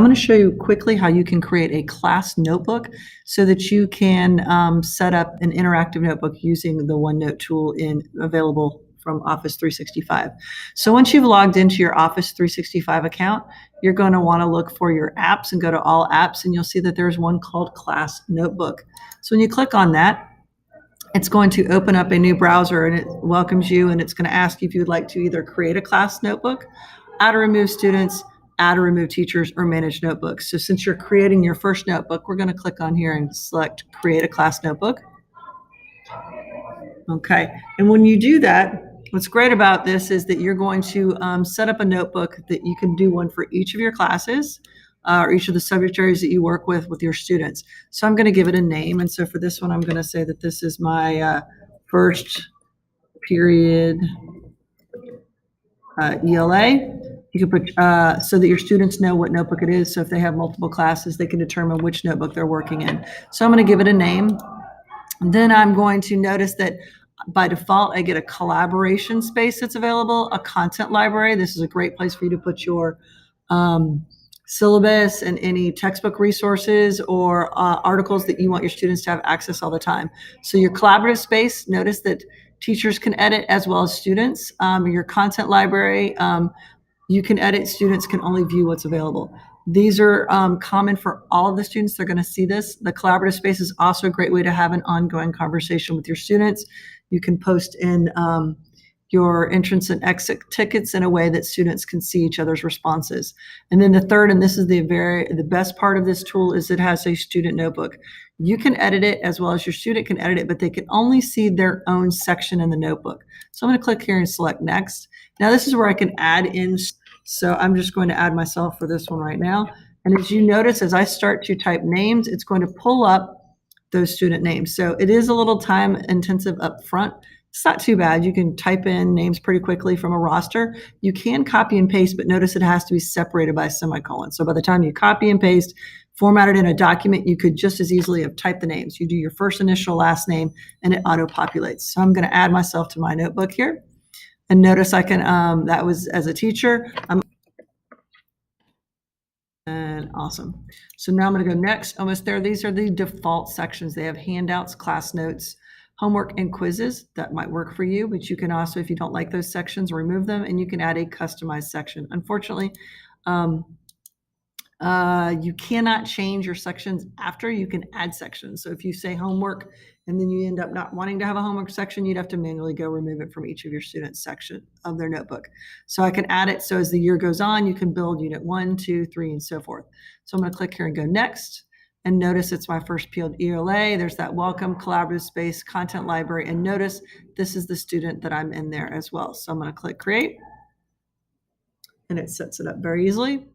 going to show you quickly how you can create a class notebook so that you can set up an interactive notebook using the OneNote tool available from Office 365. So once you've logged into your Office 365 account, you're going to want to look for your apps and go to all apps, and you'll see that there's one called Class Notebook. So when you click on that, it's going to open up a new browser and it welcomes you, and it's going to ask you if you would like to either create a class notebook, add or remove students, add or remove teachers, or manage notebooks. So since you're creating your first notebook, we're going to click on here and select create a class notebook. Okay, and when you do that, what's great about this is that you're going to set up a notebook that you can do one for each of your classes or each of the subject areas that you work with your students. So I'm going to give it a name. And so for this one, I'm going to say that this is my first period ELA. You can put so that your students know what notebook it is. So if they have multiple classes, they can determine which notebook they're working in. So I'm going to give it a name. Then I'm going to notice that by default, I get a collaboration space that's available, a content library. This is a great place for you to put your syllabus and any textbook resources or articles that you want your students to have access all the time. So your collaborative space, notice that teachers can edit as well as students. Your content library, you can edit, students can only view what's available. These are common for all of the students. They're going to see this. The collaborative space is also a great way to have an ongoing conversation with your students. You can post in your entrance and exit tickets in a way that students can see each other's responses. And then the third, and this is the best part of this tool, is it has a student notebook. You can edit it as well as your student can edit it, but they can only see their own section in the notebook. So I'm going to click here and select next. Now this is where I can add in. So I'm just going to add myself for this one right now. And as you notice, as I start to type names, it's going to pull up those student names. So it is a little time intensive up front. It's not too bad. You can type in names pretty quickly from a roster. You can copy and paste, but notice it has to be separated by a semicolon. So by the time you copy and paste, format it in a document, you could just as easily have typed the names. You do your first initial, last name, and it auto-populates. So I'm going to add myself to my notebook here. And notice I can, that was as a teacher. And awesome. So now I'm going to go next. Almost there. These are the default sections. They have handouts, class notes, homework, and quizzes. That might work for you, but you can also, if you don't like those sections, remove them, and you can add a customized section. Unfortunately, you cannot change your sections after. You can add sections. So if you say homework and then you end up not wanting to have a homework section, you'd have to manually go remove it from each of your students' section of their notebook. So I can add it. So as the year goes on, you can build unit 1, 2, 3, and so forth. So I'm going to click here and go next. And notice it's my first period ELA. There's that welcome, collaborative space, content library. And notice this is the student that I'm in there as well. So I'm going to click create. And it sets it up very easily.